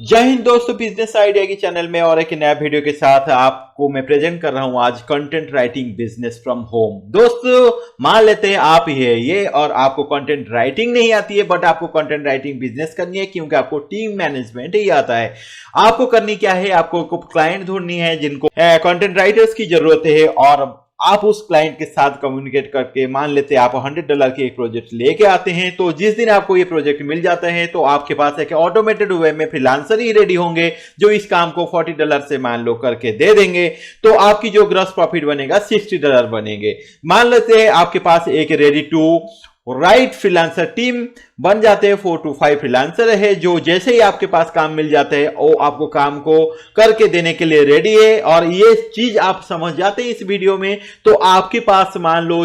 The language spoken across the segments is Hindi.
जय हिंद दोस्तों, बिजनेस आइडिया की चैनल में और एक नया वीडियो के साथ आपको मैं प्रेजेंट कर रहा हूं आज content writing business from home. दोस्तों मान लेते हैं आप ही है ये और आपको कंटेंट राइटिंग नहीं आती है, बट आपको कंटेंट राइटिंग बिजनेस करनी है क्योंकि आपको टीम मैनेजमेंट ही आता है। आपको करनी क्या है, आपको क्लाइंट ढूंढनी है जिनको कंटेंट राइटर्स की जरूरत है और आप उस क्लाइंट के साथ कम्युनिकेट करके मान लेते हैं आप $100 की एक प्रोजेक्ट लेके आते हैं। तो जिस दिन आपको ये प्रोजेक्ट मिल जाता है तो आपके पास एक ऑटोमेटेड वे में फ्रीलांसर ही रेडी होंगे जो इस काम को $40 से मान लो करके दे देंगे। तो आपकी जो ग्रॉस प्रॉफिट बनेगा $60 बनेंगे। मान लेते हैं आपके पास एक ready to write freelancer team बन जाते हैं। 4 to 5 फ्रीलांसर है जो जैसे ही आपके पास काम मिल जाता है वो आपको काम को करके देने के लिए रेडी है। और ये चीज आप समझ जाते हैं इस वीडियो में तो आपके पास मान लो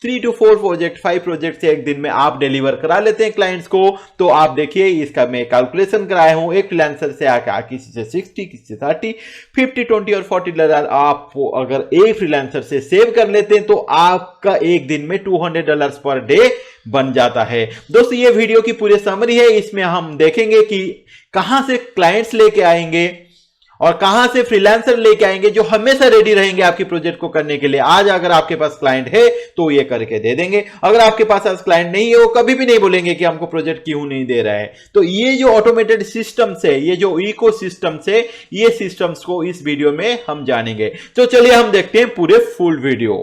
3 to 4 प्रोजेक्ट 5 प्रोजेक्ट से एक दिन में आप डिलीवर करा लेते हैं क्लाइंट्स को। तो आप देखिए इसका मैं कैलकुलेशन कराया हूं, एक फ्रीलांसर से आकर किसी से 60, किसी से 30, 50, 20 और $40 आप अगर एक फ्रीलांसर से सेव कर लेते हैं तो आपका एक दिन में $200 पर डे बन जाता है। दोस्तों ये वीडियो की पूरी समरी है, इसमें हम देखेंगे कि कहां से क्लाइंट्स लेके आएंगे और कहां से फ्रीलांसर लेके आएंगे जो हमेशा रेडी रहेंगे आपकी प्रोजेक्ट को करने के लिए। आज अगर आपके पास क्लाइंट है तो ये करके दे देंगे, अगर आपके पास आज क्लाइंट नहीं है वो कभी भी नहीं बोलेंगे कि हमको प्रोजेक्ट क्यों नहीं दे रहा है। तो ये जो ऑटोमेटेड सिस्टम्स है, ये जो इको सिस्टम्स है, ये सिस्टम्स को इस वीडियो में हम जानेंगे। तो चलिए हम देखते हैं पूरे full video.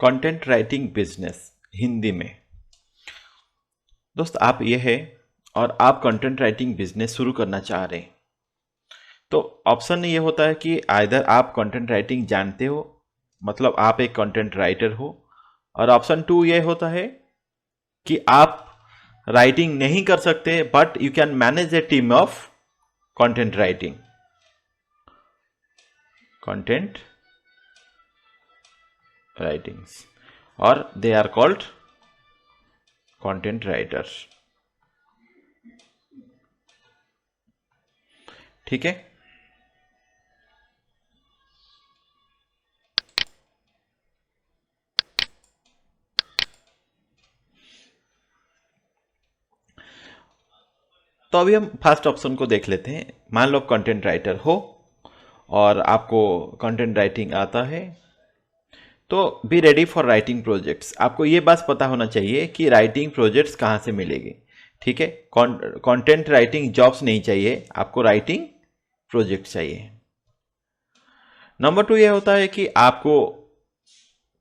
Content writing business Hindi में। दोस्त आप ये है और आप कंटेंट राइटिंग बिजनेस शुरू करना चाह रहे हैं तो ऑप्शन ये होता है कि आइदर आप कंटेंट राइटिंग जानते हो, मतलब आप एक कंटेंट राइटर हो, और ऑप्शन 2 ये होता है कि आप राइटिंग नहीं कर सकते but you can manage a team of content writing, content writings, और they are called content writers. ठीक है, तो अभी हम फर्स्ट ऑप्शन को देख लेते हैं। मान लो कंटेंट राइटर हो और आपको कंटेंट राइटिंग आता है तो be ready for writing projects. आपको ये बात पता होना चाहिए कि राइटिंग प्रोजेक्ट्स कहाँ से मिलेंगे। ठीक है, कंटेंट राइटिंग जॉब्स नहीं चाहिए, आपको राइटिंग प्रोजेक्ट चाहिए। नंबर 2 ये होता है कि आपको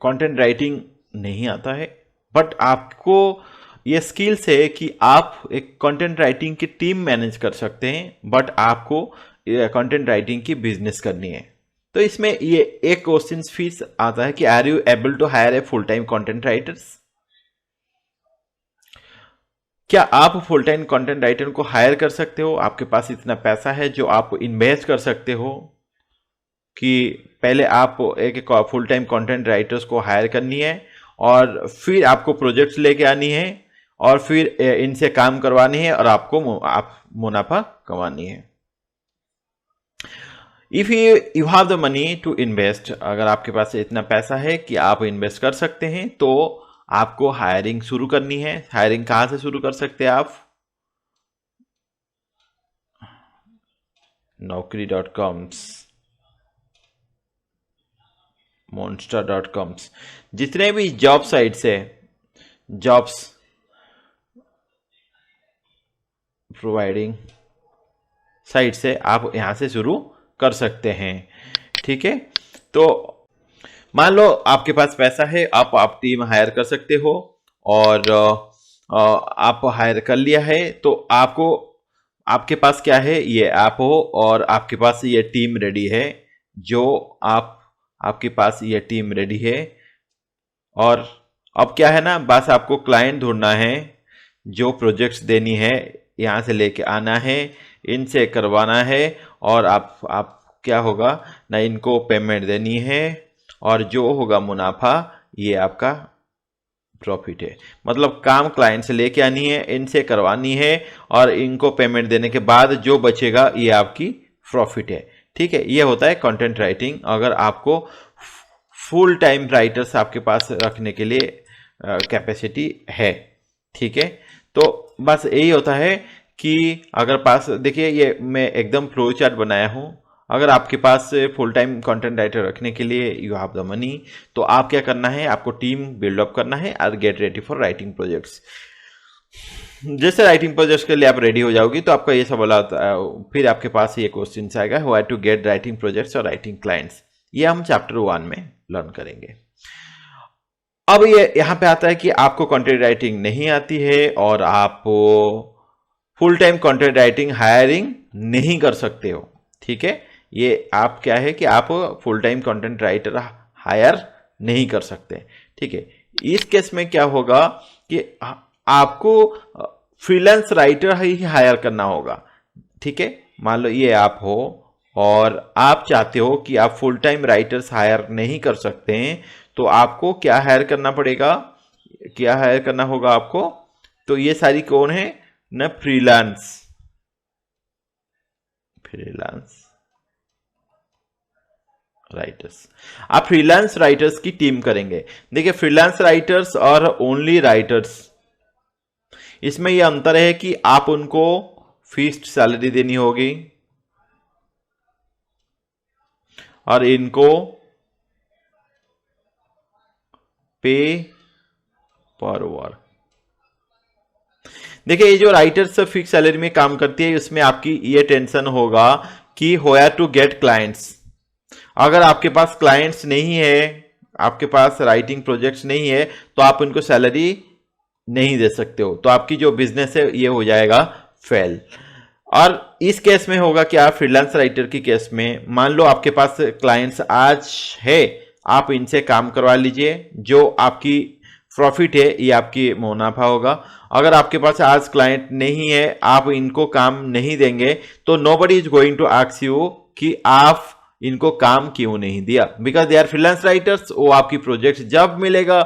कंटेंट राइटिंग नहीं आता है बट आपको ये स्किल्स है कि आप एक कंटेंट राइटिंग की टीम मैनेज कर सकते हैं, बट आपको कंटेंट राइटिंग की बिजनेस करनी है। तो इसमें ये एक क्वेश्चन फिर आता है कि are you able to hire a full time content writers. क्या आप फुल टाइम कंटेंट राइटर को हायर कर सकते हो? आपके पास इतना पैसा है जो आप इन्वेस्ट कर सकते हो कि पहले आप एक फुल टाइम कंटेंट राइटर्स को हायर करनी है और फिर आपको प्रोजेक्ट्स लेके आनी है और फिर इनसे काम करवानी है और आपको आप मुनाफा कमानी है। If you have the money to invest, अगर आपके पास इतना पैसा है कि आप इन्वेस्ट कर सकते हैं तो आपको हायरिंग शुरू करनी है। हायरिंग कहां से शुरू कर सकते हैं आप? naukri.com, monster.com, जितने भी जॉब साइट्स है, जॉब्स प्रोवाइडिंग साइट से आप यहां से शुरू कर सकते हैं। ठीक है, तो मान लो आपके पास पैसा है, आप टीम हायर कर सकते हो और आप हायर कर लिया है तो आपको आपके पास क्या है, ये ऐप हो और आपके पास ये टीम रेडी है, जो आपके पास ये टीम रेडी है। और अब क्या है ना, बस आपको क्लाइंट ढूंढना है जो प्रोजेक्ट्स देनी है, यहाँ से लेके आना है, इनसे करवाना है और आप क्या होगा ना, इनको पेमेंट देनी है और जो होगा मुनाफा ये आपका प्रॉफिट है। मतलब काम क्लाइंट से लेके आनी है, इनसे करवानी है और इनको पेमेंट देने के बाद जो बचेगा ये आपकी प्रॉफिट है। ठीक है, ये होता है कंटेंट राइटिंग। अगर आपको फुल टाइम राइटर्स आपके पास रखने के लिए कैपेसिटी है। ठीक है, तो बस यही होता है कि अगर पास, देखिए ये मैं एकदम फ्लो चार्ट बनाया हूं। अगर आपके पास फुल टाइम कंटेंट राइटर रखने के लिए यू हैव द मनी, तो आप क्या करना है, आपको टीम बिल्डअप करना है और gate ready for writing projects. जैसे राइटिंग प्रोजेक्ट्स के लिए आप रेडी हो जाओगी तो आपका ये सवाल आता है, फिर आपके पास ये क्वेश्चन आएगा, how to get writing projects और राइटिंग क्लाइंट्स। ये हम चैप्टर 1 में लर्न करेंगे। अब ये यहां पे आता है कि आपको कंटेंट राइटिंग नहीं आती है और आप full time content writing hiring नहीं कर सकते हो। ठीक है, ये आप क्या है कि आप full time content writer hire नहीं कर सकते। ठीक है, इस केस में क्या होगा कि आपको फ्रीलांस राइटर ही हायर करना होगा। ठीक है, मान लो ये आप हो और आप चाहते हो कि आप फुल टाइम राइटर्स हायर नहीं कर सकते हैं, तो आपको क्या हायर करना पड़ेगा, क्या हायर करना होगा आपको, तो ये सारी कौन है ना, फ्रीलांस राइटर्स। आप फ्रीलांस राइटर्स की टीम करेंगे। देखिए फ्रीलांस राइटर्स और ओनली राइटर्स, इसमें यह अंतर है कि आप उनको फिक्स्ड सैलरी देनी होगी और इनको पे पर वर्क। देखिए ये जो राइटर्स फिक्स सैलरी में काम करती है, उसमें आपकी ये टेंशन होगा कि होयर टू गेट क्लाइंट्स। अगर आपके पास क्लाइंट्स नहीं है, आपके पास राइटिंग प्रोजेक्ट्स नहीं है, तो आप उनको सैलरी नहीं दे सकते हो, तो आपकी जो बिजनेस है ये हो जाएगा फेल। और इस केस में होगा कि आप फ्रीलांस राइटर की केस में, मान लो आपके पास क्लाइंट्स आज है, आप इनसे काम करवा लीजिए, जो आपकी प्रॉफिट है ये आपकी मुनाफा होगा। अगर आपके पास आज क्लाइंट नहीं है, आप इनको काम नहीं देंगे, तो nobody is going to ask you कि आप इनको काम क्यों नहीं दिया, because they are freelance writers. वो आपकी प्रोजेक्ट जब मिलेगा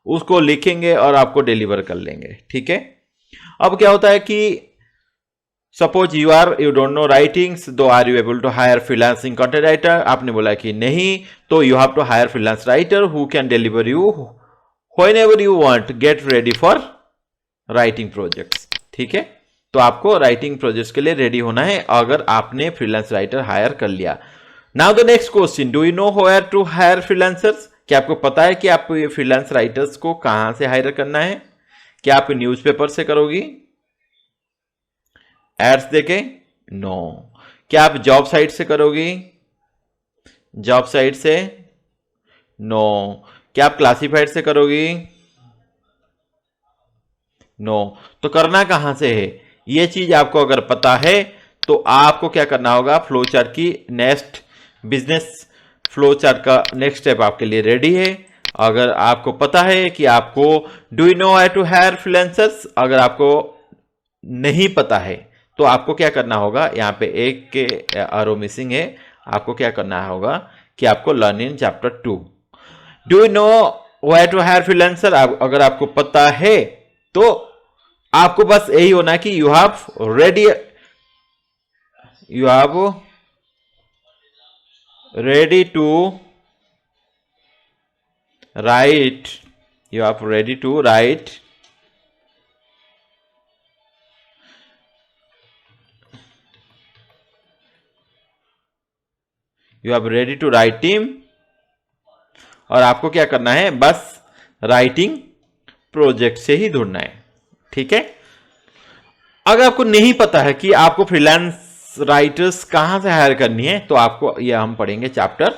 उसको लिखेंगे और आपको डिलीवर कर लेंगे। ठीक है, अब क्या होता है कि suppose you don't know writings, though are you able to hire freelancing content writer, आपने बोला कि नहीं, तो you have to hire freelance writer who can deliver you whenever you want, get ready for writing projects. ठीक है, तो आपको राइटिंग प्रोजेक्ट्स के लिए रेडी होना है अगर आपने फ्रीलांस राइटर हायर कर लिया। Now the next question, do you know where to hire freelancers? क्या आपको पता है कि आपको ये फ्रीलांस राइटर्स को कहां से हायर करना है? क्या आप न्यूज़पेपर से करोगी, एड्स देके? नो। क्या आप जॉब साइट से करोगी, जॉब साइट से? नो। क्या आप क्लासिफाइड से करोगी? नो। तो करना कहां से है, ये चीज आपको अगर पता है तो आपको क्या करना होगा, फ्लो चार्ट की नेक्स्ट बिजनेस फ्लो चार्ट का नेक्स्ट स्टेप आपके लिए रेडी है। अगर आपको पता है कि आपको do you know how to hire freelancers, अगर आपको नहीं पता है तो आपको क्या करना होगा, यहाँ पे एक के आरो मिसिंग है, आपको क्या करना होगा कि आपको learn in chapter 2 do you know how to hire freelancer. अगर आपको पता है तो आपको बस यही होना है कि you have ready to write, you are ready to write team, और आपको क्या करना है, बस राइटिंग प्रोजेक्ट से ही ढूंढना है। ठीक है, अगर आपको नहीं पता है कि आपको फ्रीलांस राइटर्स कहां से हायर करनी है, तो आपको यह हम पढ़ेंगे चैप्टर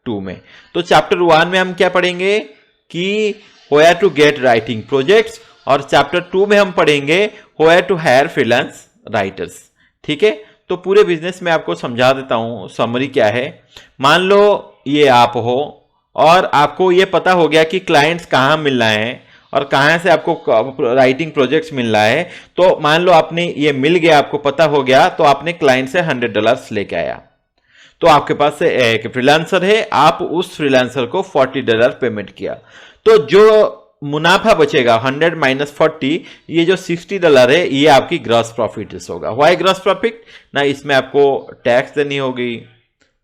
2 में। तो चैप्टर 1 में हम क्या पढ़ेंगे कि where to get writing projects, और चैप्टर 2 में हम पढ़ेंगे where to hire freelance writers. ठीक है, तो पूरे बिजनेस में आपको समझा देता हूं, समरी क्या है। मान लो ये आप हो और आपको ये पता हो गया कि क्लाइंट्स कहां मिल रहे हैं और कहां से आपको राइटिंग प्रोजेक्ट्स मिल रहा है। तो मान लो आपने ये मिल गया, आपको पता हो गया, तो आपने क्लाइंट से $100 लेके आया, तो आपके पास से एक फ्रीलांसर है, आप उस फ्रीलांसर को $40 पेमेंट किया, तो जो मुनाफा बचेगा 100 माइनस 40, ये जो $60 है, ये आपकी ग्रॉस प्रॉफिट होगा। वाई ग्रॉस प्रॉफिट ना, इसमें आपको टैक्स देनी होगी,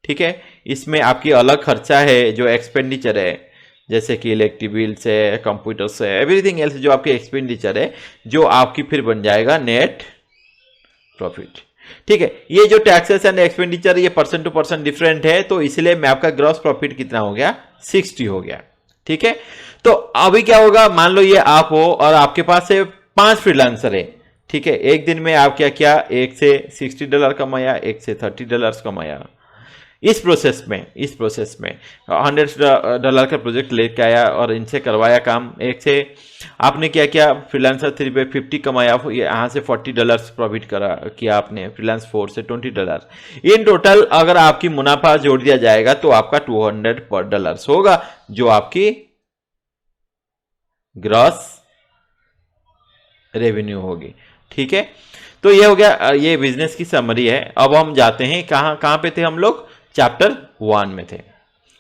ठीक है। इसमें आपकी अलग खर्चा है जो एक्सपेंडिचर है, जैसे कि इलेक्ट्रिक बिल्स है, कंप्यूटर्स है, एवरीथिंग एल्स जो आपके एक्सपेंडिचर है, जो आपकी फिर बन जाएगा नेट प्रॉफिट। ठीक है, ये जो टैक्सेस एंड एक्सपेंडिचर ये परसेंट टू परसेंट डिफरेंट है, तो इसलिए मैं आपका ग्रॉस प्रॉफिट कितना हो गया, 60 हो गया। ठीक है, तो अभी क्या होगा, मान लो ये आप हो और आपके पास से 5 फ्रीलांसर है। ठीक है, एक दिन में आप क्या किया, एक से $60 कमाया, एक से $30 कमाया। इस प्रोसेस में $100 का प्रोजेक्ट लेके आया और इनसे करवाया काम। एक से आपने क्या किया, फ्रीलांसर 3 पे 50 कमाया, यहाँ से $40 प्रॉफिट किया आपने, फ्रीलांस 4 से $20। इन टोटल अगर आपकी मुनाफा जोड़ दिया जाएगा तो आपका $200 होगा, जो आपकी ग्रॉस रेवेन्यू होगी। ठीक है, तो ये हो गया, ये बिजनेस की समरी है। अब हम जाते हैं कहां पे थे हम लोग, चैप्टर 1 में थे।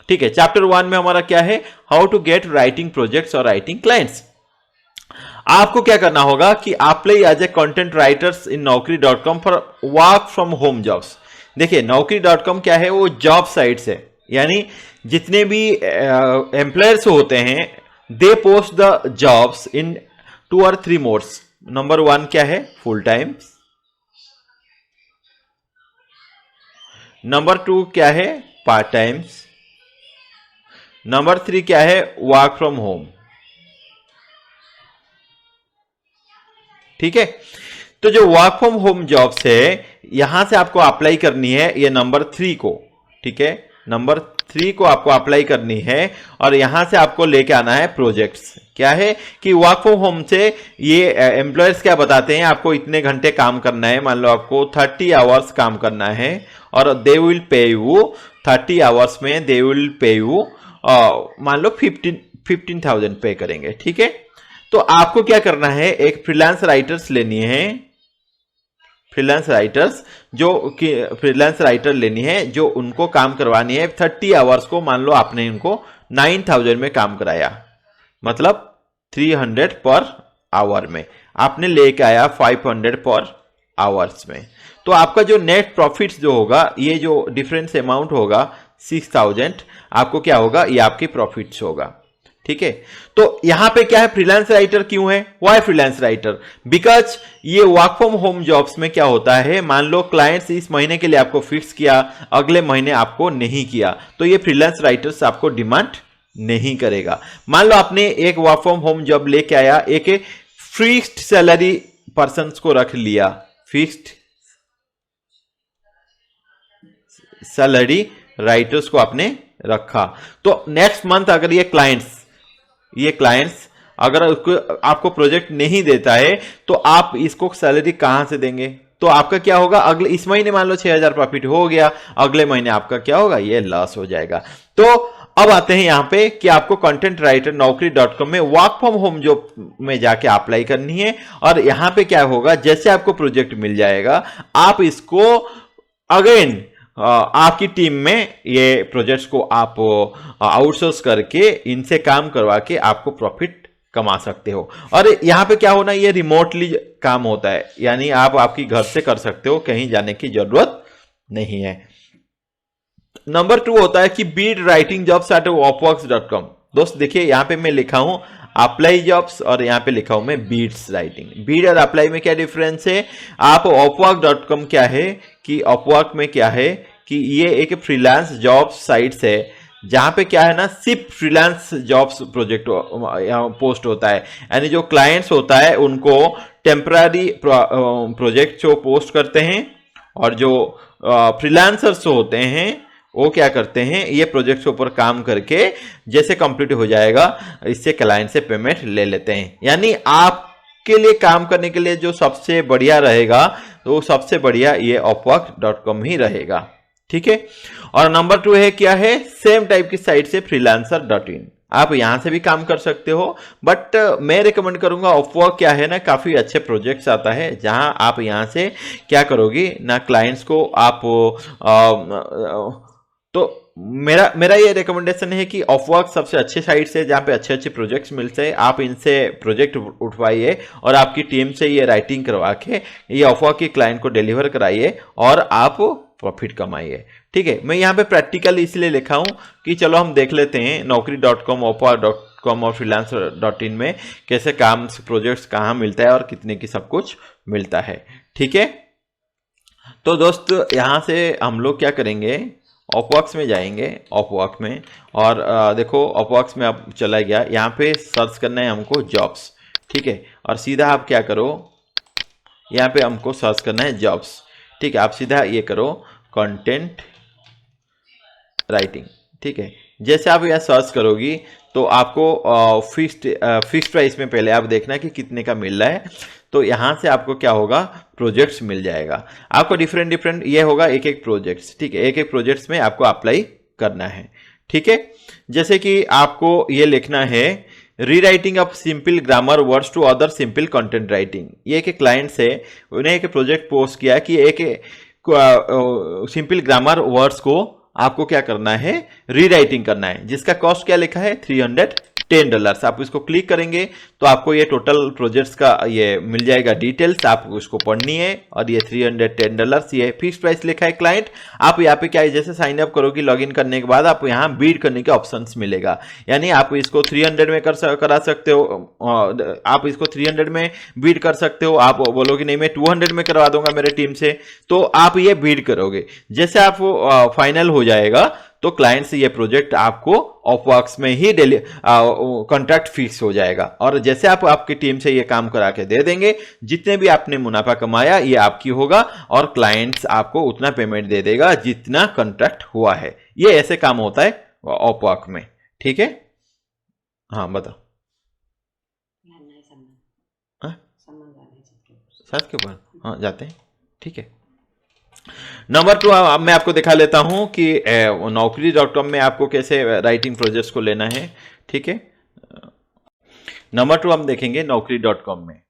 ठीक है, चैप्टर 1 में हमारा क्या है, how to get writing projects और राइटिंग क्लाइंट्स। आपको क्या करना होगा कि apply as a content writers in naukri.com for work from home jobs. देखिए naukri.com क्या है, वो जॉब साइट्स है, यानी जितने भी एम्प्लॉयर्स होते हैं they post the jobs in 2 or 3 modes. Number 1 क्या है, फुल टाइम। नंबर 2 क्या है, पार्ट टाइम। नंबर 3 क्या है, वर्क फ्रॉम होम। ठीक है, तो जो वर्क फ्रॉम होम जॉब्स है यहां से आपको अप्लाई करनी है, ये नंबर 3 को। ठीक है, नंबर 3 को आपको अप्लाई करनी है और यहां से आपको लेके आना है प्रोजेक्ट्स। क्या है कि वर्क फ्रॉम होम से ये एम्प्लॉयर्स क्या बताते हैं, आपको इतने घंटे काम करना है, मान लो आपको 30 आवर्स काम करना है और they will pay you 30 hours में दे विल पे यू मान लो 15,000 पे करेंगे। ठीक है, तो आपको क्या करना है, एक फ्रीलांस राइटर्स लेनी है, फ्रीलांस राइटर लेनी है जो उनको काम करवानी है 30 आवर्स को। मान लो आपने इनको 9,000 में काम कराया, मतलब 300 पर आवर में, आपने लेके आया 500 पर आवर्स में, तो आपका जो नेट प्रॉफिट जो होगा, ये जो डिफरेंस अमाउंट होगा 6,000, आपको क्या होगा, ये आपके प्रॉफिट्स होगा। ठीक है, तो यहां पे क्या है, फ्रीलांस राइटर क्यों है, व्हाई फ्रीलांस राइटर, बिकॉज ये वर्क फ्रॉम होम जॉब्स में क्या होता है, मान लो क्लाइंट्स इस महीने के लिए आपको फिक्स किया, अगले महीने आपको नहीं किया, तो ये फ्रीलांस राइटर्स आपको डिमांड नहीं करेगा। मान लो आपने एक वर्क फ्रॉम होम जॉब लेके आया, एक फिक्स्ड सैलरी पर्सन को रख लिया, फिक्स्ड सैलरी राइटर्स को आपने रखा, तो नेक्स्ट मंथ अगर ये क्लाइंट्स अगर आपको प्रोजेक्ट नहीं देता है तो आप इसको सैलरी कहां से देंगे, तो आपका क्या होगा, अगले इस महीने मान लो 6,000 प्रॉफिट हो गया, अगले महीने आपका क्या होगा, ये लॉस हो जाएगा। तो अब आते हैं यहां पे कि आपको कंटेंट राइटर naukri.com में वर्क फ्रॉम होम जॉब में जाके अप्लाई करनी है, और यहां पे क्या होगा, जैसे आपको प्रोजेक्ट मिल जाएगा आप इसको अगेन आपकी टीम में ये प्रोजेक्ट्स को आप आउटसोर्स करके इनसे काम करवा के आपको प्रॉफिट कमा सकते हो। और यहां पे क्या होना, ये रिमोटली काम होता है, यानी आप आपकी घर से कर सकते हो, कहीं जाने की जरूरत नहीं है। नंबर 2 होता है कि Beed writing jobs eight upworks.com। दोस्त देखिए, यहां पे मैं लिखा हूं अप्लाई जॉब्स और यहां पे लिखा हूं मैं बीड्स राइटिंग। बीड और अप्लाई में क्या डिफरेंस है, आप upwork.com क्या है कि upwork में क्या है कि ये एक फ्रीलांस जॉब साइट्स है, जहां पे क्या है ना, सिर्फ फ्रीलांस जॉब्स प्रोजेक्ट पोस्ट होता है, यानी जो क्लाइंट्स होता है उनको टेम्पररी प्रोजेक्ट जो पोस्ट करते हैं, और जो फ्रीलांसर्स होते हैं वो क्या करते हैं, ये प्रोजेक्ट के ऊपर काम करके जैसे कंप्लीट हो जाएगा इससे क्लाइंट से पेमेंट ले लेते हैं। यानी आपके लिए काम करने के लिए जो सबसे बढ़िया रहेगा, तो सबसे बढ़िया ये upwork.com ही रहेगा। ठीक है, और नंबर 2 है क्या है, सेम टाइप की साइट से freelancer.in, आप यहां से भी काम कर सकते हो, बट मैं रिकमेंड करूंगा upwork क्या है ना, काफी अच्छे प्रोजेक्ट्स आता है, जहां आप यहां से क्या करोगे ना, क्लाइंट्स को आप तो मेरा ये रिकमेंडेशन है कि upwork सबसे अच्छे साइट से जहां पे अच्छे अच्छे प्रोजेक्ट्स मिलते हैं, आप इनसे प्रोजेक्ट उठवाइए और आपकी टीम से ये राइटिंग करवा के ये upwork के क्लाइंट को डिलीवर कराइए और आप प्रॉफिट कमाइए। ठीक है, मैं यहाँ पे प्रैक्टिकल इसलिए लिखा हूँ कि चलो हम देख लेते हैं naukri.com, upwork.com और freelancer.in में कैसे काम प्रोजेक्ट्स कहाँ मिलता है और कितने की सब कुछ मिलता है। ठीक है, तो दोस्त यहाँ से हम लोग क्या करेंगे, अपवर्क्स में जाएंगे, अपवर्क में, और देखो अपवर्क्स में अब चला गया, यहाँ पे सर्च करना है हमको जॉब्स। ठीक है, और सीधा आप क्या करो, यहाँ पे हमको सर्च करना है जॉब्स। ठीक है, आप सीधा ये करो कंटेंट राइटिंग। ठीक है, जैसे आप यहाँ सर्च करोगी तो आपको फिक्स्ड प्राइस में पहले आप देखना कि कितने का मिल रहा है, तो यहाँ से आपको क्या होगा, प्रोजेक्ट्स मिल जाएगा आपको, डिफरेंट ये होगा एक एक प्रोजेक्ट्स। ठीक है, एक एक प्रोजेक्ट्स में आपको अप्लाई करना है। ठीक है, जैसे कि आपको ये लिखना है rewriting of simple grammar words to other simple content writing. ये एक क्लाइंट से उन्हें एक प्रोजेक्ट पोस्ट किया कि एक सिंपल ग्रामर वर्ड्स को आपको क्या करना है, रीराइटिंग करना है, जिसका कॉस्ट क्या लिखा है $310। आप इसको क्लिक करेंगे तो आपको ये टोटल प्रोजेक्ट्स का ये मिल जाएगा डिटेल्स, आपको इसको पढ़नी है, और ये $310 ये फिक्स प्राइस लिखा है क्लाइंट। आप यहाँ पे क्या है, जैसे साइन अप करोगे लॉगिन करने के बाद आप यहाँ बीड करने के ऑप्शंस मिलेगा, यानी आप इसको 300 में करा सकते हो, आप इसको 300 में बीड कर सकते हो। आप बोलोगे नहीं मैं 200 में करवा दूंगा मेरे टीम से, तो आप ये बीड करोगे। जैसे आप फाइनल हो जाएगा तो क्लाइंट से ये प्रोजेक्ट आपको अपवर्क्स में ही कॉन्ट्रैक्ट फिक्स हो जाएगा, और जैसे आप आपकी टीम से ये काम करा के दे देंगे, जितने भी आपने मुनाफा कमाया ये आपकी होगा, और क्लाइंट्स आपको उतना पेमेंट दे देगा जितना कॉन्ट्रैक्ट हुआ है। ये ऐसे काम होता है अपवर्क में। ठीक है, हाँ बताओ। साथ के ऊपर हाँ जाते हैं। ठीक है, नंबर 2 अब मैं आपको दिखा लेता हूं कि naukri.com में आपको कैसे राइटिंग प्रोजेक्ट्स को लेना है। ठीक है, नंबर 2 हम देखेंगे naukri.com में।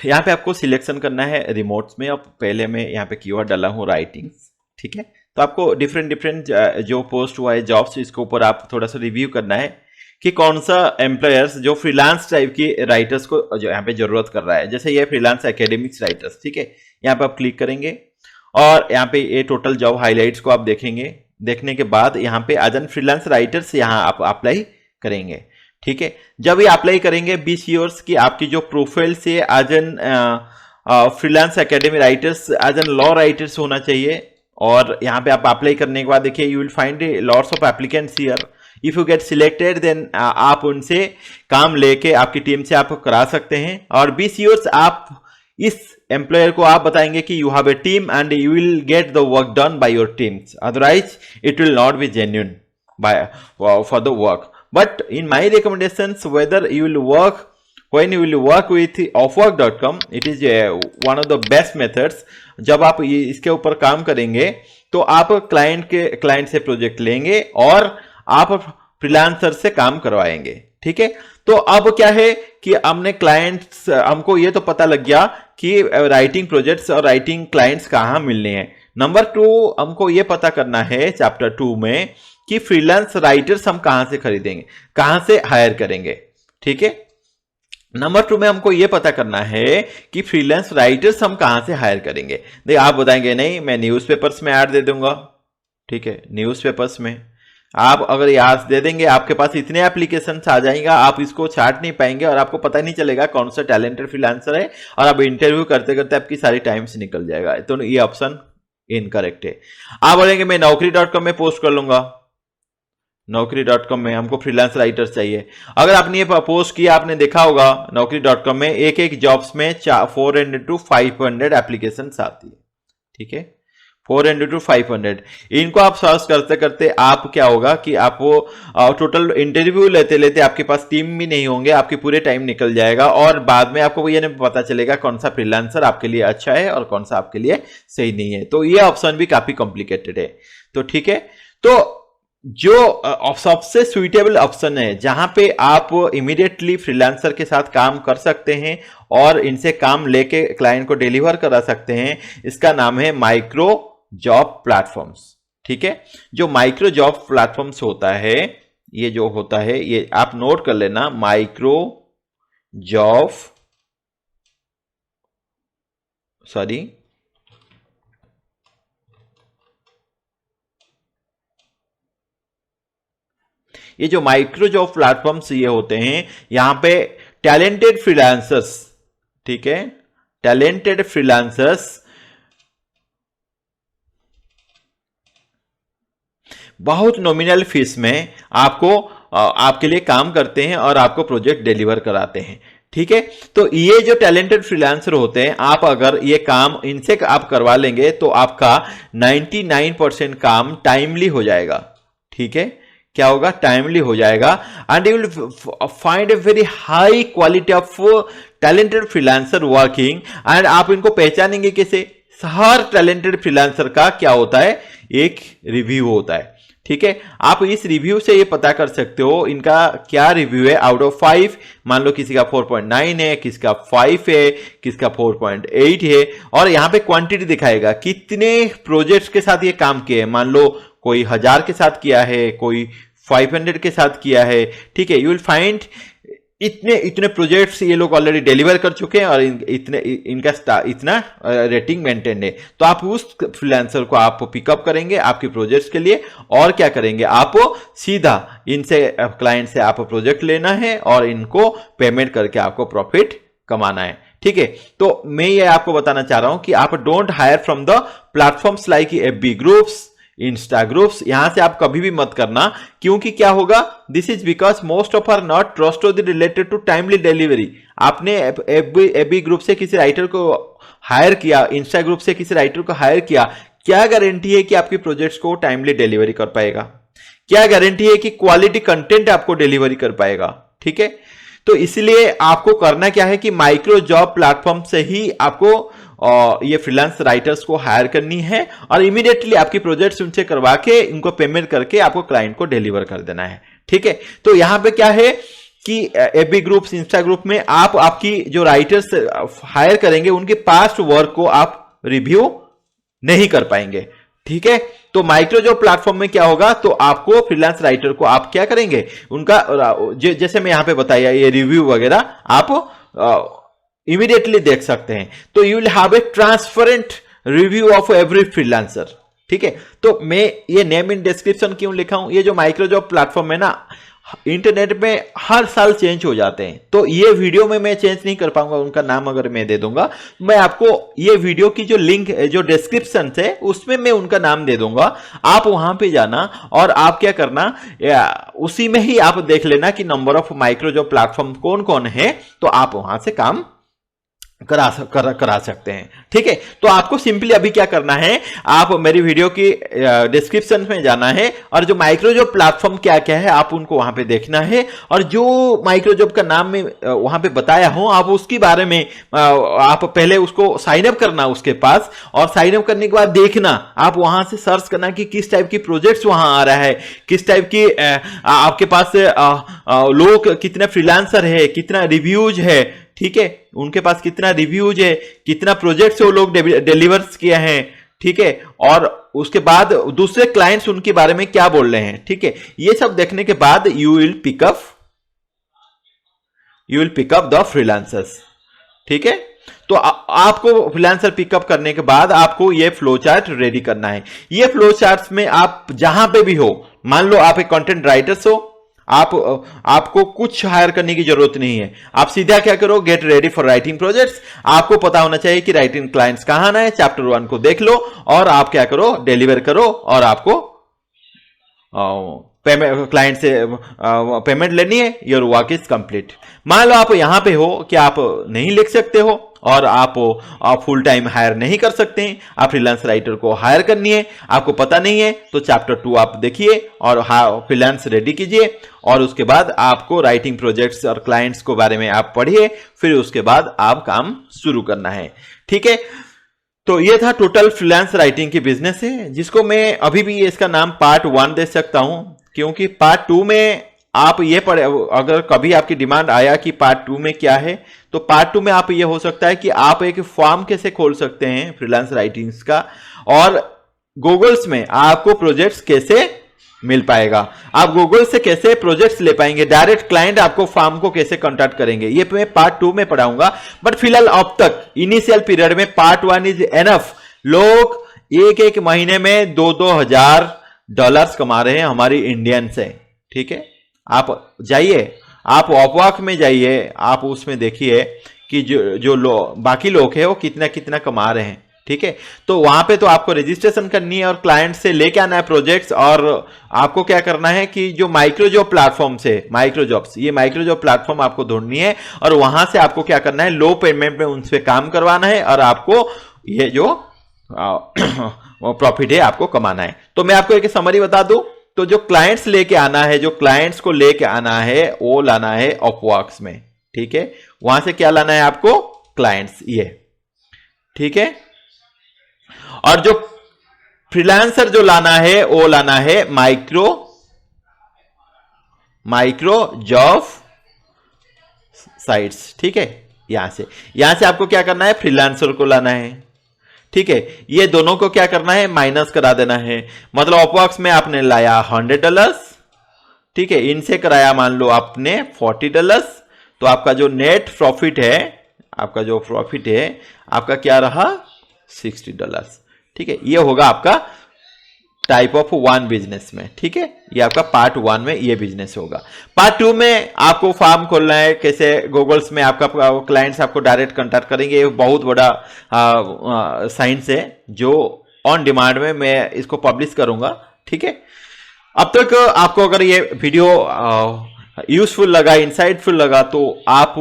यहाँ पे आपको सिलेक्शन करना है रिमोट्स में, और पहले मैं यहाँ पे कीवर्ड डाला हूँ राइटिंग्स। ठीक है, तो आपको डिफरेंट जो पोस्ट हुआ है जॉब्स, इसके ऊपर आप थोड़ा सा रिव्यू करना है कि कौन सा एम्प्लॉयर्स जो फ्रीलांस टाइप की राइटर्स को जो यहाँ पे जरूरत कर रहा है। जैसे ये फ्रीलांस एकेडमिक्स राइटर्स। ठीक है, यहाँ पे आप क्लिक करेंगे और यहाँ पे ये टोटल जॉब हाइलाइट्स को आप देखेंगे। देखने के बाद यहाँ पे एज एन फ्रीलांस राइटर्स यहाँ आप अप्लाई करेंगे। ठीक है, जब ये अप्लाई करेंगे बी श्योर की आपकी जो प्रोफाइल से as an freelance academy writers, as an law writers होना चाहिए। और यहाँ पे आप अप्लाई करने के बाद देखिए you will find lots of applicants here. If you get selected then आप उनसे काम लेके आपकी टीम से आप करा सकते हैं। और बी श्योर आप इस एम्प्लॉयर को आप बताएंगे कि you have a team and you will get the work done by your teams, otherwise it will not be genuine by for the work. But in my recommendations whether you will work when you will work with upwork.com, it is one of the best methods। जब आप ये इसके ऊपर काम करेंगे तो आप क्लाइंट से प्रोजेक्ट लेंगे और आप फ्रीलांसर से काम करवाएंगे। ठीक है, तो अब क्या है कि हमने क्लाइंट्स, हमको ये तो पता लग गया कि राइटिंग प्रोजेक्ट्स और राइटिंग क्लाइंट्स कहाँ मिलने हैं। नंबर 2 हमको ये पता करना है चैप्टर 2 में कि फ्रीलांस राइटर्स हम कहाँ से खरीदेंगे, कहाँ से हायर करेंगे। ठीक है, नंबर 2 में हमको ये पता करना है कि फ्रीलांस राइटर्स हम कहां से हायर करेंगे। देखिए आप बताएंगे नहीं मैं न्यूज़पेपर्स में ऐड दे दूंगा। ठीक है, न्यूज़पेपर्स में आप अगर याद दे देंगे आपके पास इतने एप्लीकेशंस आ जाएगा, आप इसको छाट नहीं पाएंगे और आपको पता नहीं चलेगा कौन सा टैलेंटेड फ्रीलांसर है, और आप इंटरव्यू करते करते आपकी सारी टाइम से निकल जाएगा। तो ये ऑप्शन इनकरेक्ट है। आप बोलेंगे मैं naukri.com में पोस्ट कर लूंगा। naukri.com में हमको फ्रीलांस राइटर्स चाहिए। अगर आपने ये पोस्ट किया, आपने देखा होगा naukri.com में एक एक जॉब्स में 400 to 500 एप्लीकेशंस आती है। ठीक है, 400 to 500 इनको आप सर्च करते करते आप क्या होगा कि आप वो टोटल इंटरव्यू लेते लेते आपके पास टीम भी नहीं होंगे, आपके पूरे टाइम निकल जाएगा, और बाद में आपको ये नहीं पता चलेगा कौन सा फ्रीलांसर आपके लिए अच्छा है और कौन सा आपके लिए सही नहीं है। तो ये ऑप्शन भी काफी कॉम्प्लिकेटेड है। तो ठीक है, तो जो सबसे सुइटेबल ऑप्शन है जहां पे आप इमीडिएटली फ्रीलांसर के साथ काम कर सकते हैं और इनसे काम लेके क्लाइंट को डिलीवर करा सकते हैं, इसका नाम है माइक्रो जॉब प्लेटफॉर्म्स। ठीक है, जो माइक्रो जॉब प्लेटफॉर्म्स होता है, ये जो होता है ये आप नोट कर लेना, माइक्रो जॉब ये जो माइक्रो जॉब प्लेटफॉर्म्स ये होते हैं, यहां पे टैलेंटेड फ्रीलांसर्स, ठीक है, टैलेंटेड फ्रीलांसर्स बहुत नॉमिनल फीस में आपको आपके लिए काम करते हैं और आपको प्रोजेक्ट डिलीवर कराते हैं, ठीक है। तो ये जो टैलेंटेड फ्रीलांसर होते हैं, आप अगर ये काम इनसे आप करवा लेंगे तो आपका 99% काम टाइमली हो जाएगा, ठीक है। क्या होगा? टाइमली हो जाएगा and you will find a very high quality of talented freelancer working. And आप इनको पहचानेंगे कैसे? हर टैलेंटेड फ्रीलांसर का क्या होता है? एक रिव्यू होता है, ठीक है। आप इस रिव्यू से ये पता कर सकते हो इनका क्या रिव्यू है आउट ऑफ 5। मान लो किसी का 4.9 है, किसी का 5 है, किसी का 4.8 है, और यहां पे क्वांटिटी दिखाएगा कितने प्रोजेक्ट्स के साथ ये काम किए। मान लो कोई 1000 के साथ किया है, कोई 500 के साथ किया है, ठीक है। यू विल फाइंड इतने प्रोजेक्ट्स ये लोग ऑलरेडी डिलीवर कर चुके हैं और इतना रेटिंग मेंटेन है। तो आप उस फ्रीलांसर को आप पिकअप करेंगे आपके प्रोजेक्ट्स के लिए, और क्या करेंगे? आप सीधा इनसे, क्लाइंट से आप प्रोजेक्ट लेना है और इनको पेमेंट करके आपको प्रॉफिट कमाना है, ठीक है। तो मैं ये आपको बताना चाह रहा हूं कि आप don't hire from the platforms like FB groups, insta groups, यहां से आप कभी भी मत करना, क्योंकि क्या होगा? This is because most of are not trustworthy related to timely delivery. आपने एफबी ग्रुप से किसी राइटर को हायर किया, इंस्टा ग्रुप से किसी राइटर को हायर किया, क्या गारंटी है कि आपके प्रोजेक्ट्स को टाइमली डिलीवरी कर पाएगा? क्या गारंटी है कि क्वालिटी कंटेंट आपको डिलीवरी कर पाएगा, ठीक है। तो इसलिए आपको करना क्या है कि माइक्रो जॉब प्लेटफॉर्म से ही आपको ये फ्रीलांस राइटर्स को हायर करनी है और इमीडिएटली आपकी प्रोजेक्ट्स उनसे करवा के इनको पेमेंट करके आपको क्लाइंट को डिलीवर कर देना है, ठीक है। तो यहां पे क्या है कि एफबी ग्रुप्स, इंस्टा ग्रुप में आप आपकी जो राइटर्स हायर करेंगे उनके पास्ट वर्क को आप रिव्यू नहीं कर पाएंगे, ठीक है। तो माइक्रो जॉब प्लेटफॉर्म में क्या होगा? तो आपको फ्रीलांस राइटर को आप क्या करेंगे? उनका जैसे मैं यहां पे बताया, ये रिव्यू वगैरह आप इमीडिएटली देख सकते हैं। तो you will have a transparent review of every freelancer, ठीक है। तो मैं ये नेम इन डिस्क्रिप्शन क्यों लिखा हूं? ये जो माइक्रो जॉब प्लेटफॉर्म है ना, इंटरनेट में हर साल चेंज हो जाते हैं, तो ये वीडियो में मैं चेंज नहीं कर पाऊंगा। उनका नाम अगर मैं दे दूंगा, मैं आपको ये वीडियो की जो लिंक, जो डिस्क्रिप्शन है उसमें मैं उनका नाम दे दूंगा। आप वहां पे जाना और आप क्या करना, उसी में ही आप देख लेना कि number of micro job platform कौन कौन है, तो आप वहां से काम करा सकते हैं, ठीक है। तो आपको सिंपली अभी क्या करना है, आप मेरी वीडियो की डिस्क्रिप्शन में जाना है और जो माइक्रो जॉब प्लेटफॉर्म क्या क्या है आप उनको वहां पे देखना है, और जो माइक्रो जॉब का नाम मैं वहां पे बताया हूं आप उसके बारे में आप पहले उसको साइन अप करना उसके पास, और साइन अप करने के बाद देखना, आप वहां से सर्च करना कि किस टाइप की प्रोजेक्ट्स वहां आ रहा है, किस टाइप की आपके पास लोग, कितने फ्रीलांसर है, कितना रिव्यूज है, ठीक है, उनके पास कितना रिव्यूज है, कितना प्रोजेक्ट्स वो लोग डिलीवर किए हैं, ठीक है, और उसके बाद दूसरे क्लाइंट्स उनके बारे में क्या बोल रहे हैं, ठीक है। ये सब देखने के बाद you will pick up the freelancers, ठीक है। तो आपको फ्रीलांसर पिकअप करने के बाद आपको ये फ्लो चार्ट रेडी करना है। ये फ्लो चार्ट में आप जहां पे भी हो, मान लो आप एक कंटेंट राइटर्स हो, आपको कुछ हायर करने की जरूरत नहीं है। आप सीधा क्या करो, gate ready for writing projects. आपको पता होना चाहिए कि राइटिंग क्लाइंट्स कहां आना है, चैप्टर 1 को देख लो और आप क्या करो, डिलीवर करो, और आपको क्लाइंट से पेमेंट लेनी है, योर वर्क इज कंप्लीट। मान लो आप यहां पे हो कि आप नहीं लिख सकते हो और आप फुल टाइम हायर नहीं कर सकते हैं, आप फ्रीलांस राइटर को हायर करनी है, आपको पता नहीं है, तो चैप्टर 2 आप देखिए और फ्रीलांस रेडी कीजिए, और उसके बाद आपको राइटिंग प्रोजेक्ट्स और क्लाइंट्स को बारे में आप पढ़िए, फिर उसके बाद आप काम शुरू करना है, ठीक है। तो ये था टोटल फ्रीलांस राइटिंग की बिजनेस है, जिसको मैं अभी भी इसका नाम पार्ट 1 दे सकता हूं, क्योंकि पार्ट 2 में आप ये पढ़े, अगर कभी आपकी डिमांड आया कि पार्ट 2 में क्या है, तो पार्ट 2 में आप ये हो सकता है कि आप एक फॉर्म कैसे खोल सकते हैं फ्रीलांस राइटिंग्स का, और गूगल्स में आपको प्रोजेक्ट्स कैसे मिल पाएगा, आप गूगल से कैसे प्रोजेक्ट्स ले पाएंगे, डायरेक्ट क्लाइंट आपको फॉर्म को कैसे कांटेक्ट करेंगे, ये मैं पार्ट 2 में पढ़ाऊंगा। बट फिलहाल अब तक इनिशियल पीरियड में पार्ट 1 इज एनफ। लोग एक महीने में $2,000 कमा रहे हैं हमारी इंडियन से, ठीक है। आप जाइए, आप अपवर्क में जाइए, आप उसमें देखिए कि जो बाकी लोग हैं वो कितना कितना कमा रहे हैं, ठीक है। तो वहां पे तो आपको रजिस्ट्रेशन करनी है और क्लाइंट से लेके आना है प्रोजेक्ट्स, और आपको क्या करना है कि जो माइक्रो जॉब प्लेटफॉर्म से माइक्रो जॉब्स, ये माइक्रो जॉब प्लेटफॉर्म आपको ढूंढनी है और वहां से आपको क्या करना है, लो पेमेंट में उनसे काम करवाना है और आपको ये जो प्रॉफिट है आपको कमाना है। तो मैं आपको एक समरी बता दूं, तो जो क्लाइंट्स लेके आना है, जो क्लाइंट्स को लेके आना है वो लाना है अपवर्क्स में, ठीक है। वहां से क्या लाना है आपको, क्लाइंट्स, ये ठीक है। और जो फ्रीलांसर जो लाना है वो लाना है माइक्रो जॉब साइट्स, ठीक है। यहां से आपको क्या करना है, फ्रीलांसर को लाना है, ठीक है। ये दोनों को क्या करना है, माइनस करा देना है। मतलब अपवर्क्स में आपने लाया $100, ठीक है, इनसे कराया मान लो आपने $40, तो आपका जो नेट प्रॉफिट है, आपका जो प्रॉफिट है आपका क्या रहा, $60, ठीक है। ये होगा आपका टाइप ऑफ 1 बिजनेस में, ठीक है। ये आपका पार्ट 1 में ये बिजनेस होगा। पार्ट 2 में आपको फार्म खोलना है, कैसे गूगल्स में आपका क्लाइंट्स आपको डायरेक्ट कांटेक्ट करेंगे। ये बहुत बड़ा साइंस है जो ऑन डिमांड में मैं इसको पब्लिश करूंगा, ठीक है। अब तक आपको अगर ये वीडियो यूजफुल लगा, इंसाइटफुल लगा, तो आप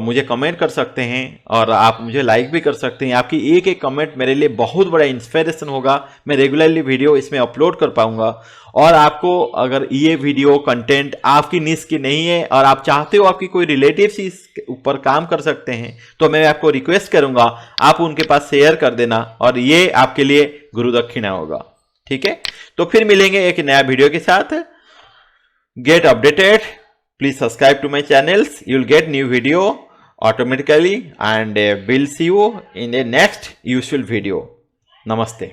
मुझे कमेंट कर सकते हैं और आप मुझे लाइक भी कर सकते हैं। आपकी एक एक कमेंट मेरे लिए बहुत बड़ा इंस्पिरेशन होगा, मैं रेगुलरली वीडियो इसमें अपलोड कर पाऊंगा। और आपको अगर ये वीडियो कंटेंट आपकी निश की नहीं है और आप चाहते हो आपकी कोई रिलेटिव्स इस ऊपर काम कर सकते हैं, तो मैं आपको रिक्वेस्ट करूंगा आप उनके पास शेयर कर देना और ये आपके लिए गुरु दक्षिणा होगा, ठीक है। तो फिर मिलेंगे एक नया वीडियो के साथ। Get updated, please subscribe to my channels, you'll get new video automatically, and we'll see you in the next useful video. Namaste.